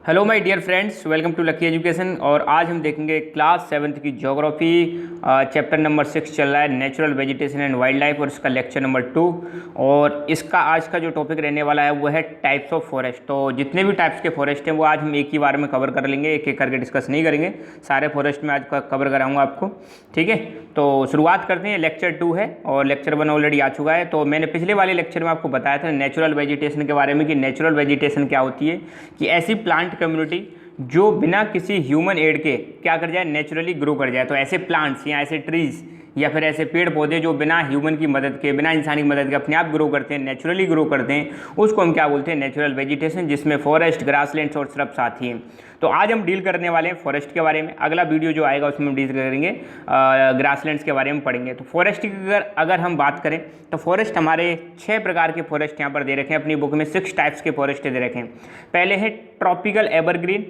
Hello my dear friends, welcome to lucky education. और आज हम देखेंगे क्लास 7th की ज्योग्राफी, चैप्टर नंबर 6 चल रहा है, natural vegetation and wild life, और इसका लेक्चर नंबर 2। और इसका आज का जो टॉपिक रहने वाला है वो है टाइप्स ऑफ फॉरेस्ट। तो जितने भी टाइप्स के फॉरेस्ट हैं वो आज हम एक ही बार में कवर कर लेंगे, एक एक करके डिस्कस नहीं करेंगे। सारे फॉरेस्ट में आज कवर कराऊंगा आपको, ठीक है। तो शुरुआत करते हैं। लेक्चर 2 है और लेक्चर 1 ऑलरेडी आ चुका है। तो मैंने पिछले वाले लेक्चर में आपको बताया था नेचुरल वेजिटेशन के बारे में कि नेचुरल वेजिटेशन क्या होती है, कि ऐसी प्लांट कम्युनिटी जो बिना किसी ह्यूमन एड के क्या कर जाए, नेचुरली ग्रो कर जाए। तो ऐसे प्लांट्स या ऐसे ट्रीज या फिर ऐसे पेड़ पौधे जो बिना ह्यूमन की मदद के, बिना इंसानी की मदद के अपने आप ग्रो करते हैं, नेचुरली ग्रो करते हैं, उसको हम क्या बोलते हैं, नेचुरल वेजिटेशन, जिसमें फॉरेस्ट, ग्रासलैंड्स और श्रब्स आती हैं। तो आज हम डील करने वाले हैं फॉरेस्ट के बारे में। अगला वीडियो जो आएगा उसमें हम डील करेंगे ग्रासलैंड्स के बारे में पढ़ेंगे। तो फॉरेस्ट की अगर हम बात करें तो फॉरेस्ट हमारे 6 प्रकार के फॉरेस्ट यहाँ पर दे रखे हैं अपनी बुक में। 6 टाइप्स के फॉरेस्ट दे रखे हैं। पहले है tropical evergreen,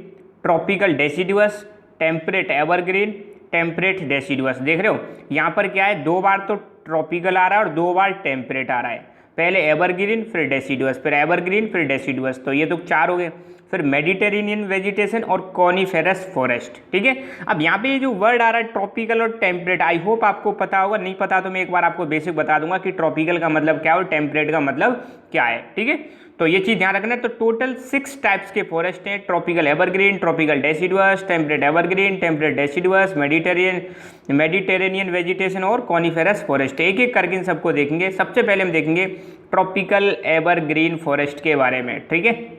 tropical deciduous, temperate evergreen, temperate deciduous. देख रहे हो यहाँ पर क्या है, 2 बार तो ट्रॉपिकल आ रहा है और 2 बार टेम्परेट आ रहा है। पहले एवरग्रीन, फिर डेसिडुअस, फिर एवरग्रीन, फिर डेसिडुअस। तो ये तो 4 हो गए। फिर मेडिटेरेनियन वेजिटेशन और कॉनिफेरस फॉरेस्ट, ठीक है। अब यहाँ पे ये जो वर्ड आ रहा है ट्रॉपिकल और टेम्परेट, आई होप आपको पता होगा। नहीं पता तो मैं एक बार आपको बेसिक बता दूंगा कि ट्रॉपिकल का मतलब क्या है और टेम्परेट का मतलब क्या है, ठीक है। तो ये चीज़ ध्यान रखना है। तो टोटल 6 टाइप्स के फॉरेस्ट हैं। Tropical evergreen, tropical deciduous, temperate evergreen, temperate deciduous, Mediterranean vegetation और कॉनिफेरस फॉरेस्ट। एक एक करके इन सबको देखेंगे। सबसे पहले हम देखेंगे ट्रॉपिकल एवरग्रीन फॉरेस्ट के बारे में, ठीक है।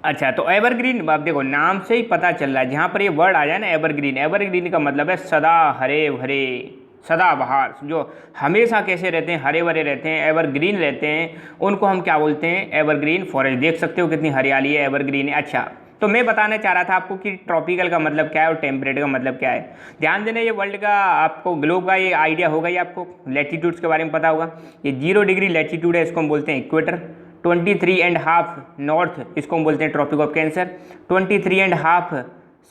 अच्छा, तो एवरग्रीन, आप देखो नाम से ही पता चल रहा है, जहाँ पर ये वर्ड आ जाए ना एवरग्रीन, एवरग्रीन का मतलब है सदा हरे भरे, सदाबहार, जो हमेशा कैसे रहते हैं, हरे भरे रहते हैं, एवरग्रीन रहते हैं, उनको हम क्या बोलते हैं, एवरग्रीन फॉरेस्ट। देख सकते हो कितनी हरियाली है, एवरग्रीन है। अच्छा, तो मैं बताना चाह रहा था आपको कि ट्रॉपिकल का मतलब क्या है और टेम्परेट का मतलब क्या है। ध्यान देना, ये वर्ल्ड का आपको ग्लोब का ये आइडिया होगा, ये आपको लैटिट्यूड्स के बारे में पता होगा। ये 0 डिग्री लैटिट्यूड है, इसको हम बोलते हैं इक्वेटर। 23.5 नॉर्थ, इसको हम बोलते हैं ट्रॉपिक ऑफ कैंसर। 23.5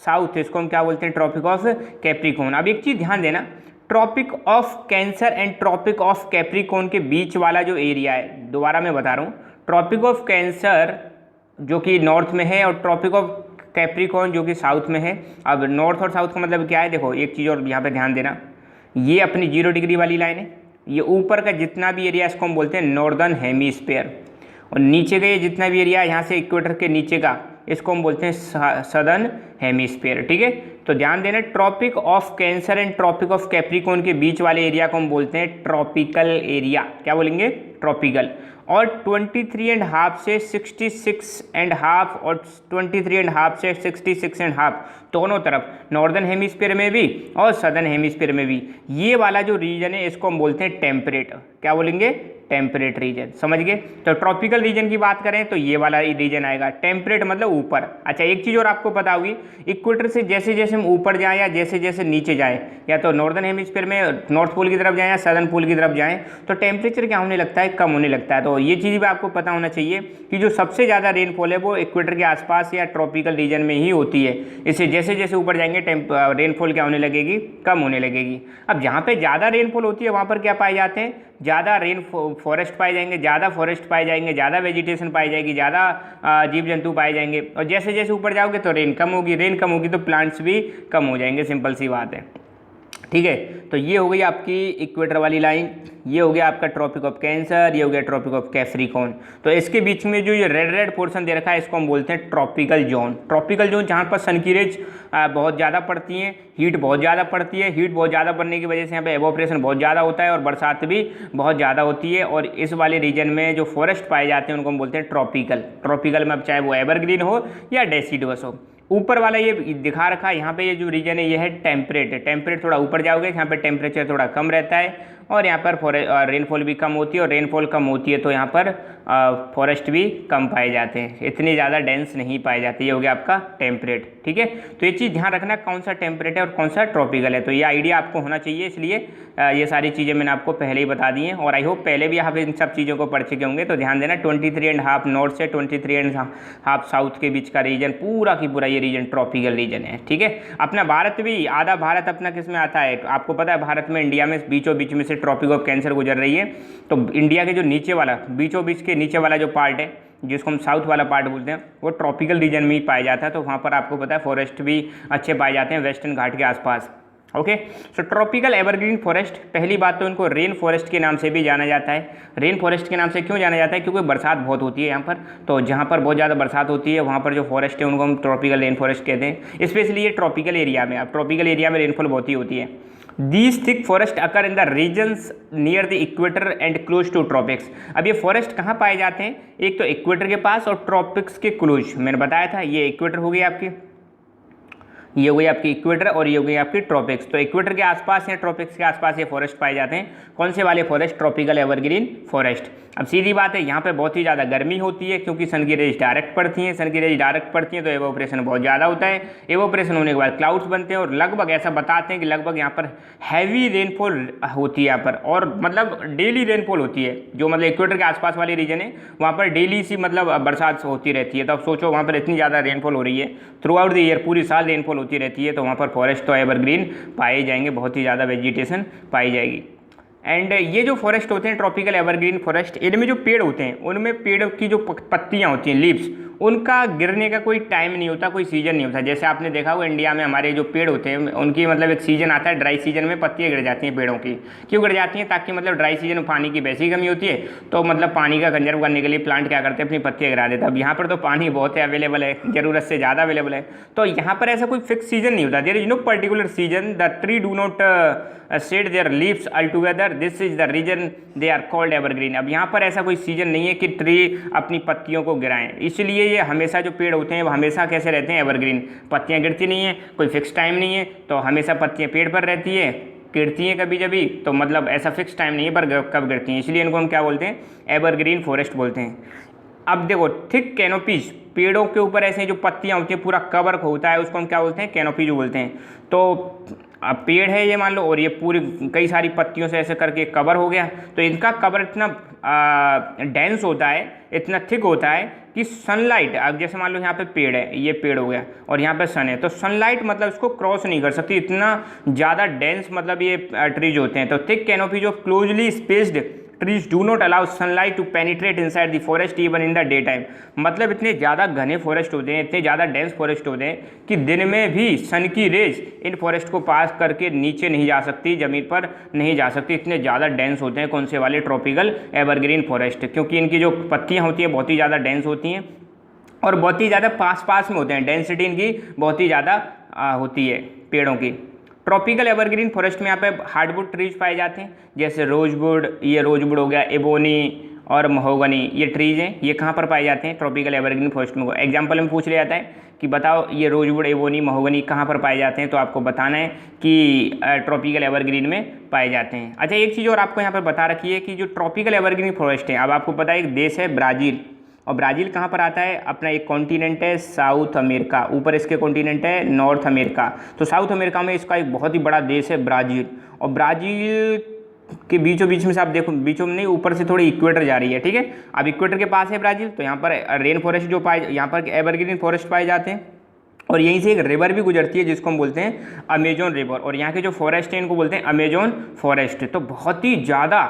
साउथ, इसको हम क्या बोलते हैं, ट्रॉपिक ऑफ कैप्रिकॉर्न। अब एक चीज़ ध्यान देना, Tropic of Cancer and Tropic of Capricorn के बीच वाला जो एरिया है, दोबारा मैं बता रहा हूँ, ट्रॉपिक ऑफ कैंसर जो कि नॉर्थ में है और ट्रॉपिक ऑफ कैप्रिकॉर्न जो कि साउथ में है। अब नॉर्थ और साउथ का मतलब क्या है, देखो एक चीज़ और यहाँ पे ध्यान देना, ये अपनी 0 डिग्री वाली लाइन है, ये ऊपर का जितना भी एरिया इसको हम बोलते हैं नॉर्दर्न हेमीस्फीयर, और नीचे का ये जितना भी एरिया यहाँ से इक्वेटर के नीचे का, इसको हम बोलते हैं सदर्न हेमीस्फीयर, ठीक है। तो ध्यान देना, Tropic of Cancer and Tropic of Capricorn के बीच वाले एरिया को हम बोलते हैं ट्रॉपिकल एरिया। क्या बोलेंगे, ट्रॉपिकल। और 23.5 से 66.5 और 23.5 से 66.5 दोनों तरफ, नॉर्दर्न हेमिस्फीयर में भी और सदर्न हेमिस्फीयर में भी, ये वाला जो रीजन है इसको हम बोलते हैं टेम्परेट। क्या बोलेंगे, टेम्परेट रीजन, समझ गए। तो ट्रॉपिकल रीजन की बात करें तो ये वाला रीजन आएगा, टेम्परेट मतलब ऊपर। अच्छा, एक चीज़ और आपको पता होगी, इक्वेटर से जैसे जैसे हम ऊपर जाएं या जैसे जैसे नीचे जाएं, या तो नॉर्दर्न हेमिस्फीयर में नॉर्थ पोल की तरफ जाएं या सदर्न पोल की तरफ जाएं, तो टेम्परेचर क्या होने लगता है, कम होने लगता है। तो ये चीज़ भी आपको पता होना चाहिए कि जो सबसे ज़्यादा रेनफॉल है वो इक्वेटर के आसपास या ट्रॉपिकल रीजन में ही होती है। इससे जैसे जैसे ऊपर जाएंगे रेनफॉल क्या होने लगेगी, कम होने लगेगी। अब जहाँ पे ज़्यादा रेनफॉल होती है वहाँ पर क्या पाए जाते हैं, ज़्यादा फॉरेस्ट पाए जाएंगे, ज़्यादा फॉरेस्ट पाए जाएंगे, ज़्यादा वेजिटेशन पाई जाएगी, ज़्यादा जीव जंतु पाए जाएंगे। और जैसे जैसे ऊपर जाओगे तो रेन कम होगी, रेन कम होगी तो प्लांट्स भी कम हो जाएंगे, सिंपल सी बात है, ठीक है। तो ये हो गई आपकी इक्वेटर वाली लाइन, ये हो गया आपका ट्रॉपिक ऑफ कैंसर, ये हो गया ट्रॉपिक ऑफ कैप्रिकॉर्न। तो इसके बीच में जो ये रेड रेड पोर्शन दे रखा है इसको हम बोलते हैं ट्रॉपिकल जोन। ट्रॉपिकल जोन जहाँ पर सन की रेज बहुत ज़्यादा पड़ती हैं, हीट बहुत ज़्यादा पड़ती है, हीट बहुत ज़्यादा पड़ने की वजह से यहाँ पे एवोपरेशन बहुत ज़्यादा होता है और बरसात भी बहुत ज़्यादा होती है। और इस वाले रीजन में जो फॉरेस्ट पाए जाते हैं उनको हम बोलते हैं ट्रॉपिकल। ट्रॉपिकल में अब चाहे वो एवरग्रीन हो या डेसिडुअस हो। ऊपर वाला ये दिखा रखा है यहाँ पे, ये जो रीजन है ये है टेम्परेट है। टेम्परेट थोड़ा ऊपर जाओगे यहाँ पे टेम्परेचर थोड़ा कम रहता है और यहाँ पर रेनफॉल भी कम होती है, और रेनफॉल कम होती है तो यहाँ पर फॉरेस्ट भी कम पाए जाते हैं, इतनी ज़्यादा डेंस नहीं पाए जाते। ये हो गया आपका टेम्परेट, ठीक है। तो ये चीज़ ध्यान रखना कौन सा टेम्परेट है और कौन सा ट्रॉपिकल है, तो ये आइडिया आपको होना चाहिए। इसलिए ये सारी चीज़ें मैंने आपको पहले ही बता दी हैं और आई होप पहले भी आप इन सब चीज़ों को पढ़ चुके होंगे। तो ध्यान देना, 23.5 नॉर्थ से 23.5 साउथ के बीच का रीजन, पूरा की पूरा ये रीजन ट्रॉपिकल रीजन है, ठीक है। अपना भारत भी, आधा भारत अपना किस में आता है, आपको पता है भारत में, इंडिया में बीचों बीच में से ट्रॉपिक ऑफ कैंसर गुजर रही है। तो इंडिया के जो नीचे वाला, बीचों बीच के नीचे वाला जो पार्ट है, जिसको हम साउथ वाला पार्ट बोलते हैं, वो ट्रॉपिकल रीजन में ही पाया जाता है। तो वहाँ पर आपको पता है फॉरेस्ट भी अच्छे पाए जाते हैं वेस्टर्न घाट के आसपास। ओके, सो ट्रॉपिकल एवरग्रीन फॉरेस्ट, पहली बात तो इनको रेन फॉरेस्ट के नाम से भी जाना जाता है। रेन फॉरेस्ट के नाम से क्यों जाना जाता है? क्योंकि बरसात बहुत होती है यहाँ पर, तो जहाँ पर बहुत ज़्यादा बरसात होती है वहाँ पर जो फॉरेस्ट है उनको हम ट्रॉपिकल रेन फॉरेस्ट कहते हैं। स्पेशली ये ट्रॉपिकल एरिया में, अब ट्रॉपिकल एरिया में रेनफॉल बहुत ही होती है। These thick forest occur in the regions near the equator and close to tropics. अब ये फॉरेस्ट कहाँ पाए जाते हैं? एक तो इक्वेटर के पास और ट्रॉपिक्स के क्लोज। मैंने बताया था ये इक्वेटर हो गई आपकी, ये हो गई आपकी इक्वेटर और ये हो गई आपकी ट्रॉपिक्स। तो इक्वेटर के आसपास या ट्रॉपिक्स के आसपास ये फॉरेस्ट पाए जाते हैं। कौन से वाले फॉरेस्ट? Tropical evergreen forest. अब सीधी बात है, यहाँ पे बहुत ही ज़्यादा गर्मी होती है क्योंकि सन की रेज डायरेक्ट पड़ती हैं। सन की रेज डायरेक्ट पड़ती हैं तो एवोपरेशन बहुत ज़्यादा होता है। एवोपरेशन होने के बाद क्लाउड्स बनते हैं और लगभग ऐसा बताते हैं कि लगभग यहाँ पर हैवी रेनफॉल होती है यहाँ पर, और मतलब डेली रेनफॉल होती है। जो मतलब इक्वेटर के आसपास वाली रीजन है वहाँ पर डेली सी मतलब बरसात होती रहती है। तो अब सोचो वहाँ पर इतनी ज़्यादा रेनफॉल हो रही है, थ्रू आउट द ईयर पूरी साल रेनफॉल होती रहती है, तो वहाँ पर फॉरेस्ट तो एवरग्रीन पाए जाएंगे, बहुत ही ज़्यादा वेजिटेशन पाई जाएगी। एंड ये जो फॉरेस्ट होते हैं ट्रॉपिकल एवरग्रीन फॉरेस्ट, इनमें जो पेड़ होते हैं उनमें पेड़ की जो पत्तियां होती हैं, लीव्स, उनका गिरने का कोई टाइम नहीं होता, कोई सीजन नहीं होता। जैसे आपने देखा होगा इंडिया में हमारे जो पेड़ होते हैं उनकी मतलब एक सीजन आता है, ड्राई सीजन में पत्तियां गिर जाती हैं पेड़ों की। क्यों गिर जाती हैं? ताकि मतलब ड्राई सीजन में पानी की वैसी कमी होती है, तो मतलब पानी का कंजर्व करने के लिए प्लांट क्या करते हैं, अपनी पत्तियां गिरा देते हैं। अब यहाँ पर तो पानी बहुत है, अवेलेबल है, ज़रूरत से ज़्यादा अवेलेबल है, तो यहाँ पर ऐसा कोई फिक्स सीजन नहीं होता। There is no particular season, the tree do not shed their leaves all together, this is the reason they are called evergreen. अब यहाँ पर ऐसा कोई सीजन नहीं है कि ट्री अपनी पत्तियों को गिराएं, इसलिए ये हमेशा जो पेड़ होते हैं वो हमेशा कैसे रहते हैं? एवरग्रीन। पत्तियाँ गिरती नहीं है, कोई फिक्स टाइम नहीं है, तो हमेशा पत्तियाँ पेड़ पर रहती है, गिरती हैं कभी कभी, तो मतलब ऐसा फिक्स टाइम नहीं है पर कब गिरती हैं, इसलिए इनको हम क्या बोलते हैं? एवरग्रीन फॉरेस्ट बोलते हैं। अब देखो, थिक कैनोपीज, पेड़ों के ऊपर ऐसे जो पत्तियां होती हैं पूरा कवर होता है, उसको हम क्या बोलते हैं? कैनोपीज बोलते हैं। तो अब पेड़ है ये मान लो, और ये पूरी कई सारी पत्तियों से ऐसे करके कवर हो गया, तो इनका कवर इतना डेंस होता है, इतना थिक होता है कि सनलाइट, अब जैसे मान लो यहाँ पे पेड़ है, ये पेड़ हो गया और यहाँ पे सन है, तो सनलाइट मतलब इसको क्रॉस नहीं कर सकती, इतना ज़्यादा डेंस मतलब ये ट्रीज होते हैं। तो thick canopies of closely spaced trees do not allow sunlight to penetrate inside the forest even in the day time. मतलब इतने ज़्यादा घने फॉरेस्ट होते हैं, इतने ज़्यादा डेंस फॉरेस्ट होते हैं कि दिन में भी सन की रेज इन फॉरेस्ट को पास करके नीचे नहीं जा सकती, ज़मीन पर नहीं जा सकती, इतने ज़्यादा डेंस होते हैं। कौन से वाले? ट्रॉपिकल एवरग्रीन फॉरेस्ट, क्योंकि इनकी जो पत्तियाँ होती हैं बहुत ही ज़्यादा डेंस होती हैं और बहुत ही ज़्यादा पास में होते हैं, डेंसिटी इनकी बहुत ही ज़्यादा होती है पेड़ों की। ट्रॉपिकल एवरग्रीन फॉरेस्ट में यहाँ पे हार्डवुड ट्रीज पाए जाते हैं, जैसे रोजवुड, ये रोजवुड हो गया, एबोनी और महोगनी, ये ट्रीज हैं, ये कहाँ पर पाए जाते हैं? ट्रॉपिकल एवरग्रीन फॉरेस्ट में। एग्जाम्पल में पूछ लिया जाता है कि बताओ ये रोजवुड, एबोनी, महोगनी कहाँ पर पाए जाते हैं, तो आपको बताना है कि ट्रॉपिकल एवरग्रीन में पाए जाते हैं। अच्छा, एक चीज़ और आपको यहाँ पर बता रखी है कि जो ट्रॉपिकल एवरग्रीन फॉरेस्ट है, अब आपको पता है एक देश है ब्राज़ील, और ब्राज़ील कहाँ पर आता है? अपना एक कॉन्टिनेंट है साउथ अमेरिका, ऊपर इसके कॉन्टिनेंट है नॉर्थ अमेरिका। तो साउथ अमेरिका में इसका एक बहुत ही बड़ा देश है ब्राज़ील, और ब्राज़ील के बीचों बीच में से आप देखो, बीचों में नहीं, ऊपर से थोड़ी इक्वेटर जा रही है, ठीक है। अब इक्वेटर के पास है ब्राज़ील, तो यहाँ पर रेन फॉरेस्ट जो पाए, यहाँ पर एवरग्रीन फॉरेस्ट पाए जाते हैं, और यहीं से एक रिवर भी गुजरती है जिसको हम बोलते हैं अमेजोन रिवर, और यहाँ के जो फॉरेस्ट है इनको बोलते हैं अमेजोन फॉरेस्ट। तो बहुत ही ज़्यादा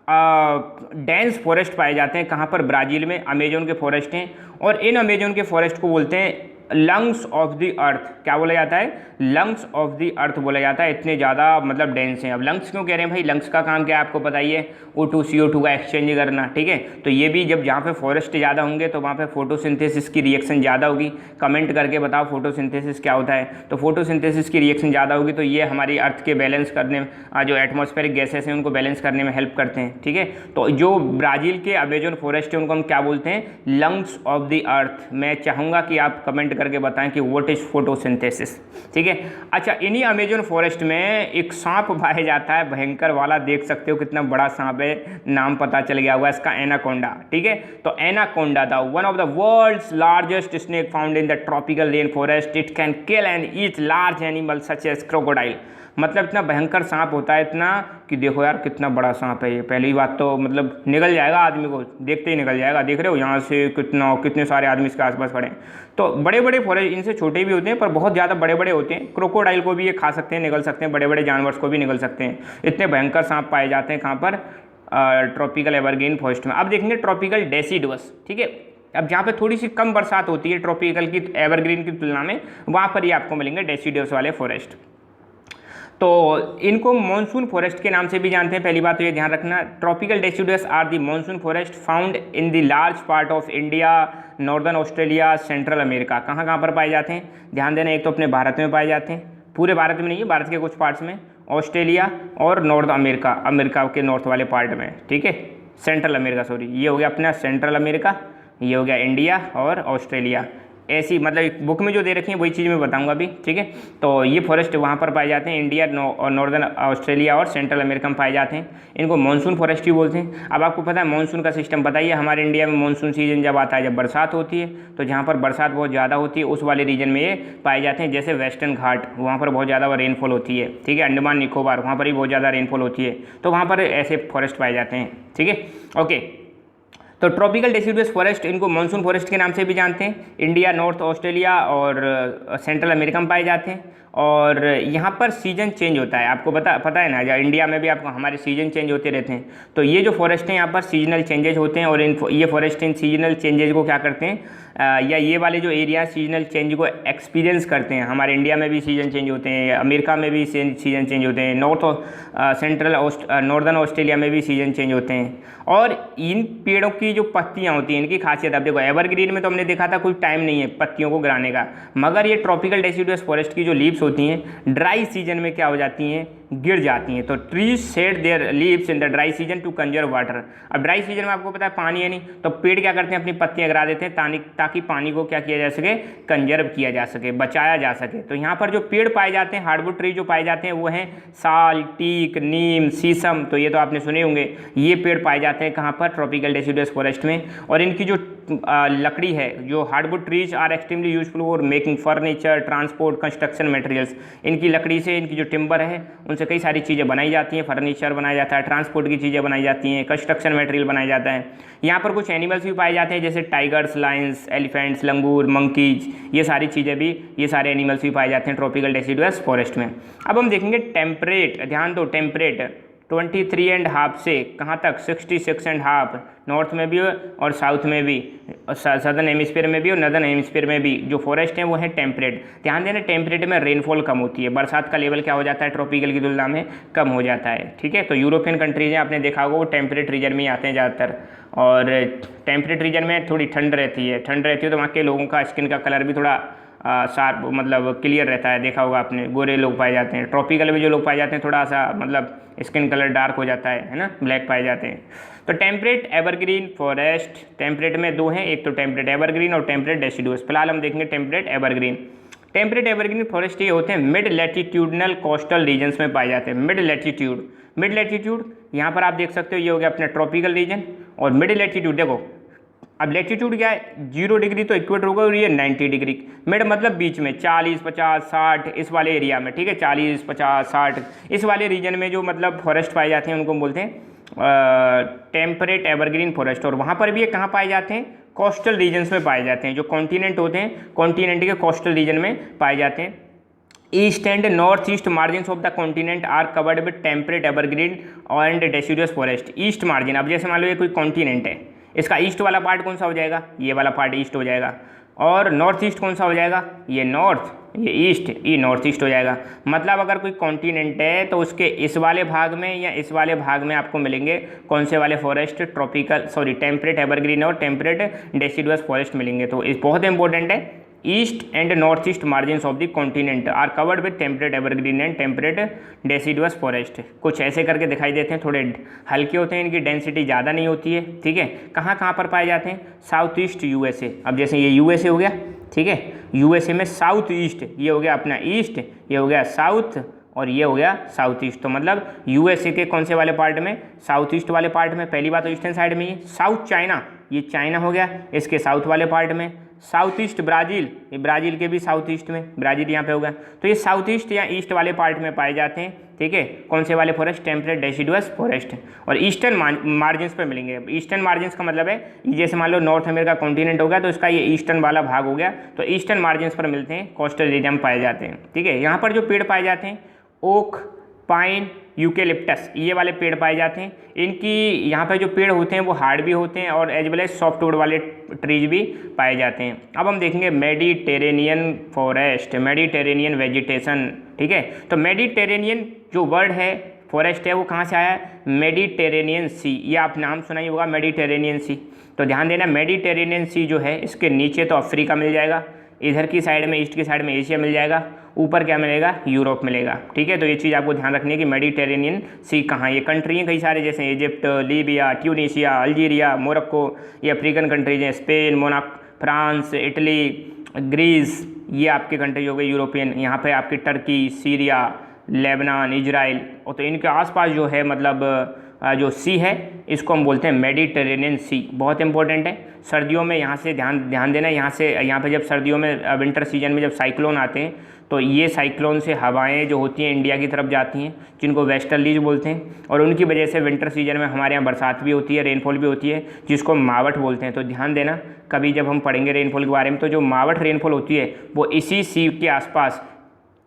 डेंस फॉरेस्ट पाए जाते हैं, कहाँ पर? ब्राज़ील में अमेजोन के फॉरेस्ट हैं, और इन अमेजोन के फॉरेस्ट को बोलते हैं लंग्स ऑफ द अर्थ। क्या बोला जाता है? लंग्स ऑफ द अर्थ बोला जाता है, इतने ज़्यादा मतलब डेंस हैं। अब लंग्स क्यों कह रहे हैं भाई? लंग्स का काम क्या है आपको पता ही है, O2 CO2 का एक्सचेंज करना, ठीक है। तो ये भी जब जहाँ पे फॉरेस्ट ज़्यादा होंगे तो वहाँ पे फोटोसिंथेसिस की रिएक्शन ज़्यादा होगी। कमेंट करके बताओ फोटोसिंथेसिस क्या होता है। तो फोटोसिंथेसिस की रिएक्शन ज़्यादा होगी तो ये हमारी अर्थ के बैलेंस करने में, जो एटमॉस्फेरिक गैसेस हैं उनको बैलेंस करने में हेल्प करते हैं, ठीक है। तो जो ब्राज़ील के अमेजोन फॉरेस्ट है उनको हम क्या बोलते हैं? Lungs of the earth. मैं चाहूँगा कि आप कमेंट करके बताएं कि व्हाट इज फोटोसिंथेसिस, ठीक है। अच्छा, इन्हीं अमेजोन फॉरेस्ट में एक सांप पाया जाता है, भयंकर वाला, देख सकते हो कितना बड़ा सांप है, नाम पता चल गया होगा इसका, एनाकोंडा, ठीक है। तो anaconda the one of the world's largest snake found in the tropical rain forest, it can kill and eat large animal such as crocodile. मतलब इतना भयंकर सांप होता है, इतना कि देखो यार कितना बड़ा सांप है ये। पहली बात तो मतलब निगल जाएगा आदमी को, देखते ही निगल जाएगा। देख रहे हो यहाँ से कितने सारे आदमी इसके आसपास खड़े हैं। तो बड़े बड़े फॉरेस्ट, इनसे छोटे भी होते हैं पर बहुत ज़्यादा बड़े बड़े होते हैं। क्रोकोडाइल को भी ये खा सकते हैं, निगल सकते हैं, बड़े बड़े जानवर को भी निगल सकते हैं। इतने भयंकर सांप पाए जाते हैं कहाँ पर? ट्रॉपिकल एवरग्रीन फॉरेस्ट में। अब देखेंगे ट्रॉपिकल डेसिडुअस, ठीक है। अब जहाँ पे थोड़ी सी कम बरसात होती है ट्रॉपिकल की एवरग्रीन की तुलना में, वहाँ पर ही आपको मिलेंगे डेसिडुअस वाले फॉरेस्ट। तो इनको मॉनसून फॉरेस्ट के नाम से भी जानते हैं। पहली बात तो ये ध्यान रखना, tropical deciduous are the monsoon forest found in the large part of India, northern Australia, Central America. कहाँ कहाँ पर पाए जाते हैं, ध्यान देना, एक तो अपने भारत में पाए जाते हैं, पूरे भारत में नहीं है, भारत के कुछ पार्ट्स में, ऑस्ट्रेलिया और नॉर्थ अमेरिका, अमेरिका के नॉर्थ वाले पार्ट में, ठीक है, सेंट्रल अमेरिका, सॉरी, ये हो गया अपना सेंट्रल अमेरिका, ये हो गया इंडिया और ऑस्ट्रेलिया। ऐसी मतलब बुक में जो दे रखी है वही चीज़ मैं बताऊंगा अभी, ठीक है। तो ये फॉरेस्ट वहाँ पर पाए जाते हैं, इंडिया और नॉर्दर्न ऑस्ट्रेलिया और सेंट्रल अमेरिका में पाए जाते हैं। इनको मानसून फॉरेस्ट ही बोलते हैं। अब आपको पता है मानसून का सिस्टम बताइए, हमारे इंडिया में मानसून सीजन जब आता है, जब बरसात होती है, तो जहाँ पर बरसात बहुत ज़्यादा होती है उस वाले रीजन में ये पाए जाते हैं। जैसे वेस्टर्न घाट, वहाँ पर बहुत ज़्यादा रेनफॉल होती है, ठीक है, अंडमान निकोबार, वहाँ पर भी बहुत ज़्यादा रेनफॉल होती है, तो वहाँ पर ऐसे फॉरेस्ट पाए जाते हैं, ठीक है, ओके। तो ट्रॉपिकल डेसिडुअस फॉरेस्ट, इनको मानसून फॉरेस्ट के नाम से भी जानते हैं। इंडिया, नॉर्थ ऑस्ट्रेलिया और सेंट्रल अमेरिका में पाए जाते हैं। और यहाँ पर सीजन चेंज होता है, आपको पता है ना, या इंडिया में भी आपको हमारे सीजन चेंज होते रहते हैं। तो ये जो फॉरेस्ट हैं यहाँ पर सीजनल चेंजेस होते हैं, और ये फॉरेस्ट इन सीजनल चेंजेस को क्या करते हैं, या ये वाले जो एरिया सीजनल चेंज को एक्सपीरियंस करते हैं। हमारे इंडिया में भी सीजन चेंज होते हैं, अमेरिका में भी सीजन चेंज होते हैं, नॉर्दर्न ऑस्ट्रेलिया में भी सीजन चेंज होते हैं। और इन पेड़ों की जो पत्तियाँ होती हैं, इनकी खासियत, अब देखो एवरग्रीन में तो हमने देखा था कोई टाइम नहीं है पत्तियों को गिराने का, मगर ये ट्रॉपिकल डेसिडुअस फॉरेस्ट की जो लीव्स होती हैं ड्राई सीजन में क्या हो जाती हैं, गिर जाती हैं। तो trees shade their leaves in the dry season two conserve water. अब ड्राई सीजन में आपको पता है पानी है नहीं, तो पेड़ क्या करते हैं, अपनी पत्तियां गिरा देते हैं ताकि पानी को क्या किया जा सके, कंजर्व किया जा सके, बचाया जा सके। तो यहाँ पर जो पेड़ पाए जाते हैं, हार्डवुड ट्री जो पाए जाते हैं, वो हैं साल, टीक, नीम, शीशम, तो ये तो आपने सुने होंगे। ये पेड़ पाए जाते हैं कहाँ पर, ट्रॉपिकल डेसिडुअस फॉरेस्ट में। और इनकी जो लकड़ी है, जो hardwood trees are extremely useful for making furniture, transport, construction materials. इनकी लकड़ी से, इनकी जो टिम्बर है, उनसे कई सारी चीज़ें बनाई जाती हैं, फर्नीचर बनाया जाता है, ट्रांसपोर्ट की चीज़ें बनाई जाती हैं, कंस्ट्रक्शन मटेरियल बनाया जाता है। यहाँ पर कुछ एनिमल्स भी पाए जाते हैं, जैसे टाइगर्स, लायंस, एलिफेंट्स, लंगूर, मंकीज, ये सारी चीज़ें भी, ये सारे एनिमल्स भी पाए जाते हैं ट्रॉपिकल डेसिडुअस फॉरेस्ट में। अब हम देखेंगे टेम्परेट, ध्यान दो, टेम्परेट 23.5 से कहाँ तक, 66.5, नॉर्थ में भी और साउथ में भी, सदर्न हेमिस्फीयर में भी और नदर्न हेमिस्फीयर में भी जो फॉरेस्ट हैं वो है टेम्परेट। ध्यान देना, टेम्परेट में रेनफॉल कम होती है, बरसात का लेवल क्या हो जाता है, ट्रॉपिकल की तुलना में कम हो जाता है, ठीक है। तो यूरोपियन कंट्रीज हैं, आपने देखा होगा, वो टेम्परेट रीजन में ही आते हैं ज़्यादातर। और टेम्परेट रीजन में थोड़ी ठंड रहती है, तो वहाँ के लोगों का स्किन का कलर भी थोड़ा शार्प, मतलब क्लियर रहता है, देखा होगा आपने, गोरे लोग पाए जाते हैं। ट्रॉपिकल में जो लोग पाए जाते हैं थोड़ा सा मतलब स्किन कलर डार्क हो जाता है ना, ब्लैक पाए जाते हैं। तो टेम्परेट एवरग्रीन फॉरेस्ट, टेम्परेट में दो हैं, एक तो टेम्परेट एवरग्रीन और टेम्परेट डेसिडुअस। फिलहाल हम देखेंगे temperate evergreen. Temperate evergreen forest ये होते हैं मिड लैटिट्यूडनल कोस्टल रीजन्स में पाए जाते हैं। मिड लैटिट्यूड यहाँ पर आप देख सकते हो, ये हो गया अपना ट्रॉपिकल रीजन। और मिड लैटिट्यूड देखो, अब लैटिट्यूड क्या है, 0 डिग्री तो इक्वेटर होगा, और ये 90 डिग्री। मिड मतलब बीच में, 40, 50, 60 इस वाले एरिया में, ठीक है, 40, 50, 60 इस वाले रीजन में जो मतलब फॉरेस्ट पाए जाते हैं उनको बोलते हैं टेम्परेट एवरग्रीन फॉरेस्ट। और वहाँ पर भी ये कहाँ पाए जाते हैं, कोस्टल रीजन्स में पाए जाते हैं। जो कॉन्टिनेंट होते हैं, कॉन्टिनेंट के कोस्टल रीजन में पाए जाते हैं। East and north east margins of the continent are covered with temperate evergreen and deciduous forest. East margin, अब जैसे मान लो ये कोई कॉन्टिनेंट है, इसका ईस्ट वाला पार्ट कौन सा हो जाएगा, ये वाला पार्ट ईस्ट हो जाएगा। और नॉर्थ ईस्ट कौन सा हो जाएगा, ये नॉर्थ, ये ईस्ट, ये नॉर्थ ईस्ट हो जाएगा। मतलब अगर कोई कॉन्टिनेंट है तो उसके इस वाले भाग में या इस वाले भाग में आपको मिलेंगे कौन से वाले फॉरेस्ट, टेम्परेट एवरग्रीन और टेम्परेट डेसिडुअस फॉरेस्ट मिलेंगे। तो इस बहुत इंपॉर्टेंट है, east and north east margins of the continent are covered with temperate evergreen and temperate deciduous forest. कुछ ऐसे करके दिखाई देते हैं, थोड़े हल्के होते हैं, इनकी डेंसिटी ज़्यादा नहीं होती है, ठीक है। कहाँ कहाँ पर पाए जाते हैं, साउथ ईस्ट यूएसए। अब जैसे ये यूएसए हो गया, ठीक है, यूएसए में साउथ ईस्ट, ये हो गया अपना ईस्ट, ये हो गया साउथ, और ये हो गया साउथ ईस्ट। तो मतलब यूएसए के कौन से वाले पार्ट में, साउथ ईस्ट वाले पार्ट में। पहली बात तो ईस्टर्न साइड में, ये साउथ चाइना, ये चाइना हो गया इसके साउथ वाले पार्ट में। साउथ ईस्ट ब्राज़ील, ये ब्राज़ील के भी साउथ ईस्ट में, ब्राज़ील यहाँ पे होगा। तो ये साउथ ईस्ट या ईस्ट वाले पार्ट में पाए जाते हैं, ठीक है। कौन से वाले फॉरेस्ट, टेम्परेट डेसिडुअस फॉरेस्ट। और ईस्टर्न मार्जिन्स पे मिलेंगे। ईस्टर्न मार्जिन्स का मतलब है, जैसे मान लो नॉर्थ अमेरिका कॉन्टिनेंट हो गया तो इसका ये ईस्टर्न वाला भाग हो गया, तो ईस्टर्न मार्जिन्स पर मिलते हैं, कोस्टल एरिया में पाए जाते हैं, ठीक है। यहाँ पर जो पेड़ पाए जाते हैं, ओक, पाइन, यूकेलिप्टस, ये वाले पेड़ पाए जाते हैं। इनकी यहाँ पे जो पेड़ होते हैं वो हार्ड भी होते हैं और एज वेल एज सॉफ्टवुड वाले ट्रीज भी पाए जाते हैं। अब हम देखेंगे मेडिटेरेनियन फॉरेस्ट, मेडिटेरेनियन वेजिटेशन, ठीक है। तो मेडिटेरेनियन जो वर्ड है फॉरेस्ट है वो कहाँ से आया है? मेडिटेरेनियन सी, ये आप नाम सुना ही होगा मेडिटेरेनियन सी। तो ध्यान देना मेडिटेरेनियन सी जो है इसके नीचे तो अफ्रीका मिल जाएगा, इधर की साइड में ईस्ट की साइड में एशिया मिल जाएगा, ऊपर क्या मिलेगा? यूरोप मिलेगा, ठीक है। तो ये चीज़ आपको ध्यान रखनी है कि मेडिटेरेनियन सी कहाँ, ये कंट्री हैं कई सारे जैसे Egypt, Libya, Tunisia, Algeria, Morocco, ये अफ्रीकन कंट्रीज हैं, Spain, Monaco, France, Italy, Greece, ये आपके कंट्रीज हो गए यूरोपियन। यहाँ पे आपकी टर्की, सीरिया, लेबनान, इजराइल, और तो इनके आसपास जो है मतलब जो सी है इसको हम बोलते हैं मेडिटेरेनियन सी। बहुत इंपॉर्टेंट है। सर्दियों में यहाँ से ध्यान देना, यहाँ पे जब सर्दियों में विंटर सीजन में जब साइक्लोन आते हैं तो ये साइक्लोन से हवाएं जो होती हैं इंडिया की तरफ जाती हैं, जिनको वेस्टर्लीज बोलते हैं, और उनकी वजह से विंटर सीजन में हमारे यहाँ बरसात भी होती है, रेनफॉल भी होती है, जिसको मावट बोलते हैं। तो ध्यान देना कभी जब हम पढ़ेंगे रेनफॉल के बारे में, तो जो मावट रेनफॉल होती है वो इसी सी के आसपास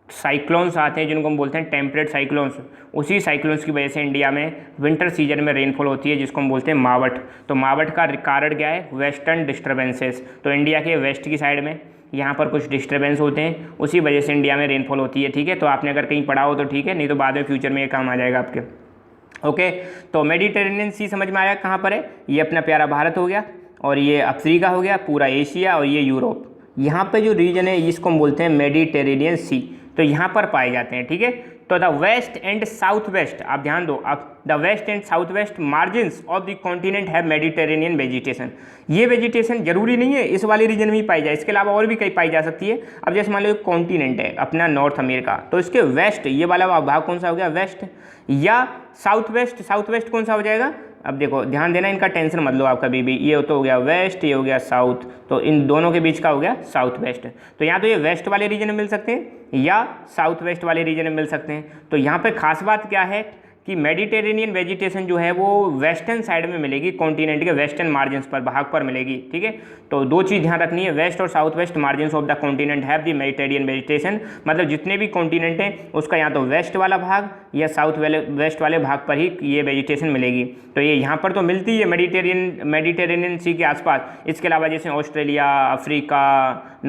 साइक्लोन्स आते हैं जिनको हम बोलते हैं टेम्परेट साइक्लोन्स, उसी साइक्लोन्स की वजह से इंडिया में विंटर सीजन में रेनफॉल होती है जिसको हम बोलते हैं मावट। तो मावट का कारण क्या है? Western disturbances. तो इंडिया के वेस्ट की साइड में यहाँ पर कुछ डिस्टर्बेंस होते हैं, उसी वजह से इंडिया में रेनफॉल होती है, ठीक है। तो आपने अगर कहीं पढ़ा हो तो ठीक है, नहीं तो बाद में फ्यूचर में ये काम आ जाएगा आपके। ओके, तो मेडिटेरेनियन सी समझ में आया कहाँ पर है? ये अपना प्यारा भारत हो गया, और ये अफ्रीका हो गया, पूरा एशिया, और ये यूरोप। यहाँ पे जो रीजन है इसको हम बोलते हैं मेडिटेरेनियन सी, तो यहाँ पर पाए जाते हैं, ठीक है। तो the west and south west, आप ध्यान दो, अब the west and south west margins of the continent है मेडिटेरेनियन वेजिटेशन। ये वेजिटेशन जरूरी नहीं है इस वाले रीजन में ही पाई जाए, इसके अलावा और भी कहीं पाई जा सकती है। अब जैसे मान लो कॉन्टिनेंट है अपना नॉर्थ अमेरिका, तो इसके वेस्ट ये वाला भाग कौन सा हो गया? वेस्ट, या साउथ वेस्ट? साउथ वेस्ट कौन सा हो जाएगा? अब देखो ध्यान देना, इनका टेंशन मत लो आप कभी भी, ये तो हो गया वेस्ट, ये हो गया साउथ, तो इन दोनों के बीच का हो गया साउथ वेस्ट। तो यहाँ तो ये वेस्ट वाले रीजन में मिल सकते हैं या साउथ वेस्ट वाले रीजन में मिल सकते हैं। तो यहाँ पे खास बात क्या है कि मेडिटेरेनियन वेजिटेशन जो है वो वेस्टर्न साइड में मिलेगी, कॉन्टिनेंट के वेस्टर्न मार्जिन्स पर, भाग पर मिलेगी, ठीक है। तो दो चीज़ ध्यान रखनी है, वेस्ट और south west margins of the continent have the Mediterranean vegetation, मतलब जितने भी कॉन्टिनेंट हैं उसका या तो वेस्ट वाला भाग या साउथ वेस्ट वाले भाग पर ही ये वेजिटेशन मिलेगी। तो ये यहाँ पर तो मिलती है मेडिटेरेनियन सी के आसपास। इसके अलावा जैसे Australia, Africa,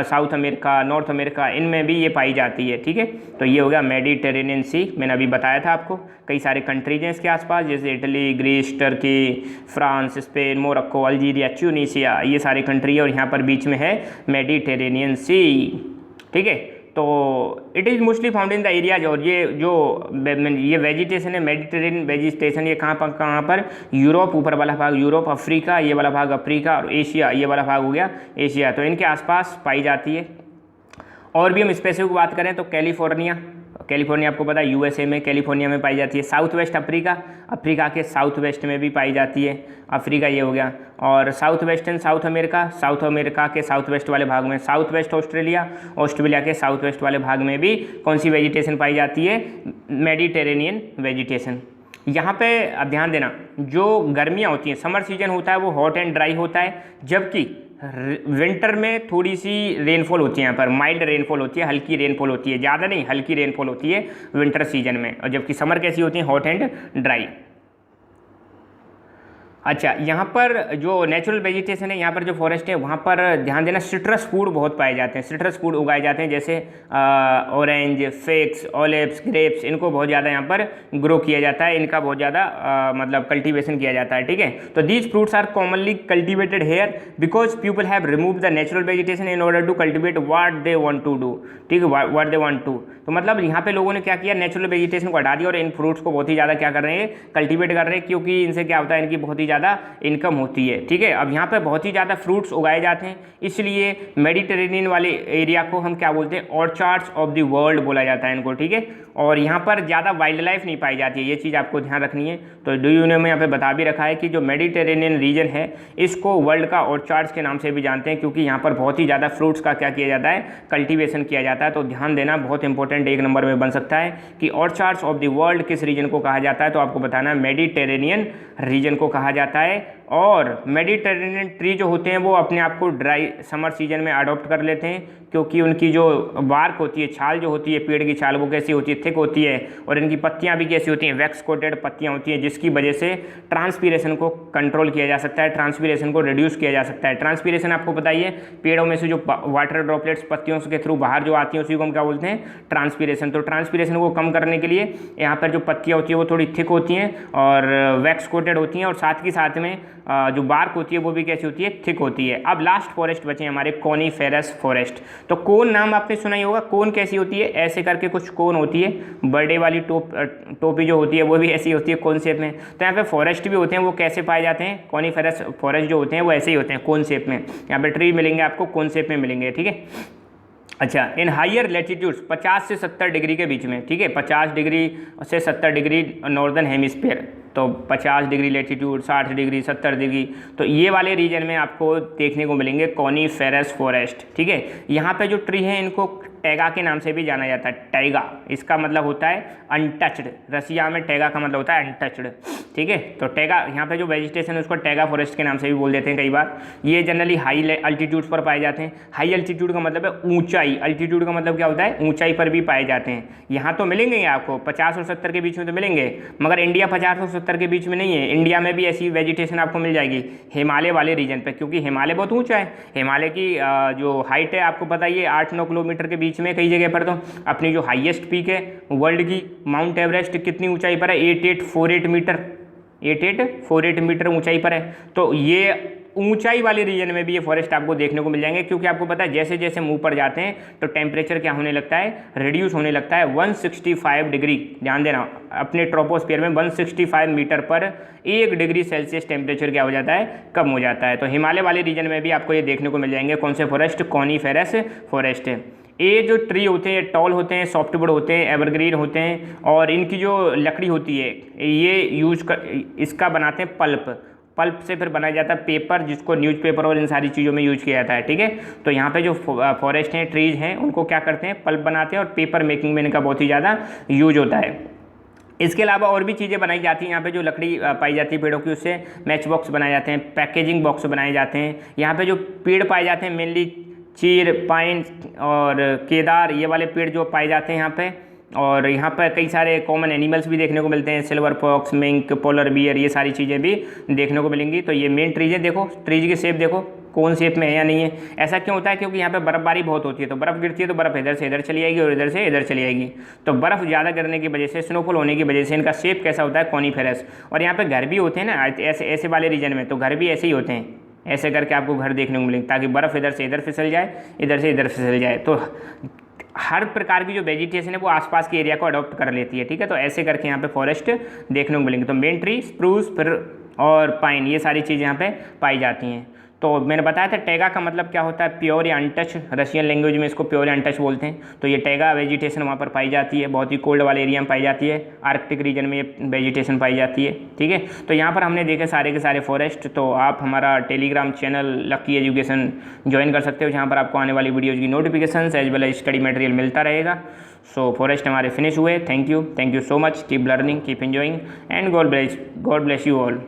south America, north America, इनमें भी ये पाई जाती है, ठीक है। तो ये हो गया मेडिटेरेनियन सी, मैंने अभी बताया था आपको। कई सारे कंट्रीज हैं इसके आसपास जैसे Italy, Greece, Turkey, France, Spain, Morocco, Algeria, Tunisia, ये सारी कंट्री है, और यहाँ पर बीच में है मेडिटेरेनियन सी, ठीक है। तो it is mostly found in the areas, और ये वेजिटेशन है मेडिटेरेनियन वेजिटेशन, ये कहाँ पर? यूरोप, ऊपर वाला भाग यूरोप, अफ्रीका ये वाला भाग अफ्रीका, और एशिया ये वाला भाग हो गया एशिया। तो इनके आसपास पाई जाती है। और भी हम स्पेसिफिक बात करें तो कैलिफोर्निया आपको पता है यूएसए में, कैलिफोर्निया में पाई जाती है। साउथ वेस्ट अफ्रीका के साउथ वेस्ट में भी पाई जाती है, अफ्रीका ये हो गया। और साउथ वेस्टर्न साउथ अमेरिका के साउथ वेस्ट वाले भाग में, साउथ वेस्ट ऑस्ट्रेलिया के साउथ वेस्ट वाले भाग में भी कौन सी वेजिटेशन पाई जाती है? Mediterranean vegetation. यहाँ पे अब ध्यान देना, जो गर्मियाँ होती हैं, समर सीजन होता है वो हॉट एंड ड्राई होता है, जबकि विंटर में थोड़ी सी रेनफॉल होती है, यहाँ पर माइल्ड रेनफॉल होती है, हल्की रेनफॉल होती है, ज़्यादा नहीं हल्की रेनफॉल होती है विंटर सीजन में, और जबकि समर कैसी होती है? Hot and dry. अच्छा, यहाँ पर जो नेचुरल वेजिटेशन है, यहाँ पर जो फॉरेस्ट है वहाँ पर ध्यान देना सिट्रस फूड बहुत पाए जाते हैं, सिट्रस फूड उगाए जाते हैं, जैसे ऑरेंज, फिग्स, ऑलिव्स, ग्रेप्स, इनको बहुत ज़्यादा यहाँ पर ग्रो किया जाता है, इनका बहुत ज़्यादा मतलब कल्टीवेशन किया जाता है, ठीक है। तो these fruits are commonly cultivated here because people have remove the natural vegetation in order to cultivate what they want to do, ठीक है, व्हाट दे वांट टू। तो मतलब यहाँ पे लोगों ने क्या किया, नेचुरल वेजिटेशन को हटा दिया और इन फ्रूट्स को बहुत ही ज़्यादा क्या कर रहे हैं? कल्टिवेट कर रहे हैं, क्योंकि इनसे क्या होता है, इनकी बहुत ही ज़्यादा इनकम होती है, ठीक है। अब यहाँ पे बहुत ही ज़्यादा फ्रूट्स उगाए जाते हैं, इसलिए मेडिटेरेनियन वाले एरिया को हम क्या बोलते हैं? ऑर्चार्ड्स ऑफ द वर्ल्ड बोला जाता है इनको, ठीक है। और यहाँ पर ज़्यादा वाइल्ड लाइफ नहीं पाई जाती है, ये चीज़ आपको ध्यान रखनी है। तो डू यू नो में यहाँ पे बता भी रखा है कि जो मेडिटेरेनियन रीजन है इसको वर्ल्ड का ऑर्चार्ड्स के नाम से भी जानते हैं, क्योंकि यहाँ पर बहुत ही ज़्यादा फ्रूट्स का क्या किया जाता है? कल्टीवेशन किया जाता है। तो ध्यान देना, बहुत इंपॉर्टेंट, एक नंबर में बन सकता है कि ऑर्चार्ड्स ऑफ द वर्ल्ड किस रीजन को कहा जाता है, तो आपको बताना है मेडिटेरेनियन रीजन को कहा जाता है। और मेडिटेरेनियन ट्री जो होते हैं वो अपने आप को ड्राई समर सीजन में अडॉप्ट कर लेते हैं, क्योंकि उनकी जो बार्क होती है, छाल जो होती है, पेड़ की छाल वो कैसी होती है, थिक होती है, और इनकी पत्तियां भी कैसी होती हैं, वैक्स कोटेड पत्तियां होती हैं, जिसकी वजह से ट्रांसपीरेशन को कंट्रोल किया जा सकता है, ट्रांसपीरेशन को रिड्यूस किया जा सकता है। ट्रांसपीरेशन आपको बताइए, पेड़ों में से जो वाटर ड्रॉपलेट्स पत्तियों के थ्रू बाहर जो आती हैं उसी को हम क्या बोलते हैं, ट्रांसपीरेशन। तो ट्रांसपीरेशन को कम करने के लिए यहाँ पर जो पत्तियाँ होती है वो थोड़ी थिक होती हैं और वैक्स कोटेड होती हैं, और साथ ही साथ में जो बार्क होती है वो भी कैसी होती है, थिक होती है। अब लास्ट फॉरेस्ट बचे हमारे कोनीफेरस फॉरेस्ट। तो कोन नाम आपने सुना ही होगा, कोन कैसी होती है, ऐसे करके कुछ कोन होती है, बर्थडे वाली टोपी जो होती है वो भी ऐसी होती है कोन शेप में। तो यहाँ पे फॉरेस्ट भी होते हैं, वो कैसे पाए जाते हैं, कोनीफेरस फॉरेस्ट जो होते हैं वो ऐसे ही होते हैं, कोन शेप में। यहाँ पे ट्री मिलेंगे आपको कोन शेप में मिलेंगे, ठीक है। अच्छा, इन हायर लैटिट्यूड्स 50 से 70 डिग्री के बीच में, ठीक है, 50 डिग्री से 70 डिग्री नॉर्दर्न हेमिस्फीयर, तो 50 डिग्री लैटिट्यूड, 60 डिग्री, 70 डिग्री, तो ये वाले रीजन में आपको देखने को मिलेंगे कोनीफेरस फॉरेस्ट, ठीक है। यहाँ पे जो ट्री है इनको टैगा के नाम से भी जाना जाता है। टैगा इसका मतलब होता है अनटच्ड, रसिया में टैगा का मतलब होता है अनटच्ड, ठीक है। तो टैगा यहाँ पे जो वेजिटेशन है उसको टैगा फॉरेस्ट के नाम से भी बोल देते हैं कई बार। ये जनरली हाई अल्टीट्यूड्स पर पाए जाते हैं। हाई अल्टीट्यूड का मतलब है ऊंचाई, अल्टीट्यूड का मतलब क्या होता है, ऊंचाई पर भी पाए जाते हैं। यहाँ तो मिलेंगे आपको 50 और 70 के बीच में तो मिलेंगे, मगर इंडिया 50 और 70 के बीच में नहीं है। इंडिया में भी ऐसी वेजिटेशन आपको मिल जाएगी हिमालय वाले रीजन पे, क्योंकि हिमालय बहुत ऊंचा है। हिमालय की जो हाइट है आपको पता ही है 8-9 किलोमीटर के बीच में कई जगह पर। तो अपनी जो हाईएस्ट पीक है वर्ल्ड की, माउंट एवरेस्ट, कितनी ऊंचाई पर है, 8848 मीटर, 8848 मीटर ऊंचाई पर है। तो ये ऊंचाई वाले रीजन में भी ये फॉरेस्ट आपको देखने को मिल जाएंगे, क्योंकि आपको पता है जैसे जैसे मुंह पर जाते हैं तो टेम्परेचर क्या होने लगता है, रिड्यूस होने लगता है। 165 डिग्री, ध्यान देना, अपने ट्रोपोस्फीयर में 165 मीटर पर 1 डिग्री सेल्सियस टेम्परेचर क्या हो जाता है, कम हो जाता है। तो हिमालय वाले रीजन में भी आपको ये देखने को मिल जाएंगे कौन से फॉरेस्ट, कोनीफेरस फॉरेस्ट है। ये जो ट्री होते हैं टॉल होते हैं, सॉफ्टवुड होते हैं, एवरग्रीन होते हैं, और इनकी जो लकड़ी होती है ये इसका बनाते हैं पल्प से फिर बनाया जाता है पेपर, जिसको न्यूज़पेपर और इन सारी चीज़ों में यूज किया जाता है, ठीक है। तो यहाँ पे जो फॉरेस्ट हैं, ट्रीज हैं, उनको क्या करते हैं, पल्प बनाते हैं, और पेपर मेकिंग में इनका बहुत ही ज़्यादा यूज होता है। इसके अलावा और भी चीज़ें बनाई जाती हैं यहाँ पे, जो लकड़ी पाई जाती है पेड़ों की, उससे मैच बॉक्स बनाए जाते हैं, पैकेजिंग बॉक्स बनाए जाते हैं। यहाँ पे जो पेड़ पाए जाते हैं मेनली चीर, पाइन और केदार, ये वाले पेड़ जो पाए जाते हैं यहाँ पे। और यहाँ पर कई सारे कॉमन एनिमल्स भी देखने को मिलते हैं, silver fox, mink, polar bear, ये सारी चीज़ें भी देखने को मिलेंगी। तो ये मेन ट्रीज है, देखो ट्रीज की शेप देखो कौन शेप में है या नहीं है। ऐसा क्यों होता है, क्योंकि यहाँ पे बर्फबारी बहुत होती है, तो बर्फ़ गिरती है तो बर्फ़ इधर से इधर चली आएगी और इधर से इधर चली आएगी। तो बर्फ़ ज़्यादा गिरने की वजह से, स्नोफॉल होने की वजह से इनका शेप कैसा होता है, कोनीफेरस। और यहाँ पे घर भी होते हैं ना ऐसे वाले रीजन में, तो घर भी ऐसे ही होते हैं, ऐसे करके आपको घर देखने को मिलेंगे, ताकि बर्फ़ इधर से इधर फिसल जाए, इधर से इधर फिसल जाए। तो हर प्रकार की जो वेजिटेशन है वो आसपास के एरिया को अडॉप्ट कर लेती है, ठीक है। तो ऐसे करके यहाँ पे फॉरेस्ट देखने को मिलेंगे। तो मेन ट्री स्प्रूस फिर और पाइन, ये सारी चीज़ें यहाँ पे पाई जाती हैं। तो मैंने बताया था टैगा का मतलब क्या होता है, प्योर या अनटच, रशियन लैंग्वेज में इसको प्योर या अनटच बोलते हैं। तो ये टैगा वेजिटेशन वहाँ पर पाई जाती है, बहुत ही कोल्ड वाले एरिया में पाई जाती है, आर्कटिक रीजन में ये वेजिटेशन पाई जाती है, ठीक है। तो यहाँ पर हमने देखे सारे के सारे फॉरेस्ट। तो आप हमारा Telegram channel lucky education join कर सकते हो, जहाँ पर आपको आने वाली वीडियोज़ की notification as well as study material मिलता रहेगा। सो फॉरेस्ट हमारे फिनिश हुए। Thank you so much, keep learning, keep enjoying and God bless you all.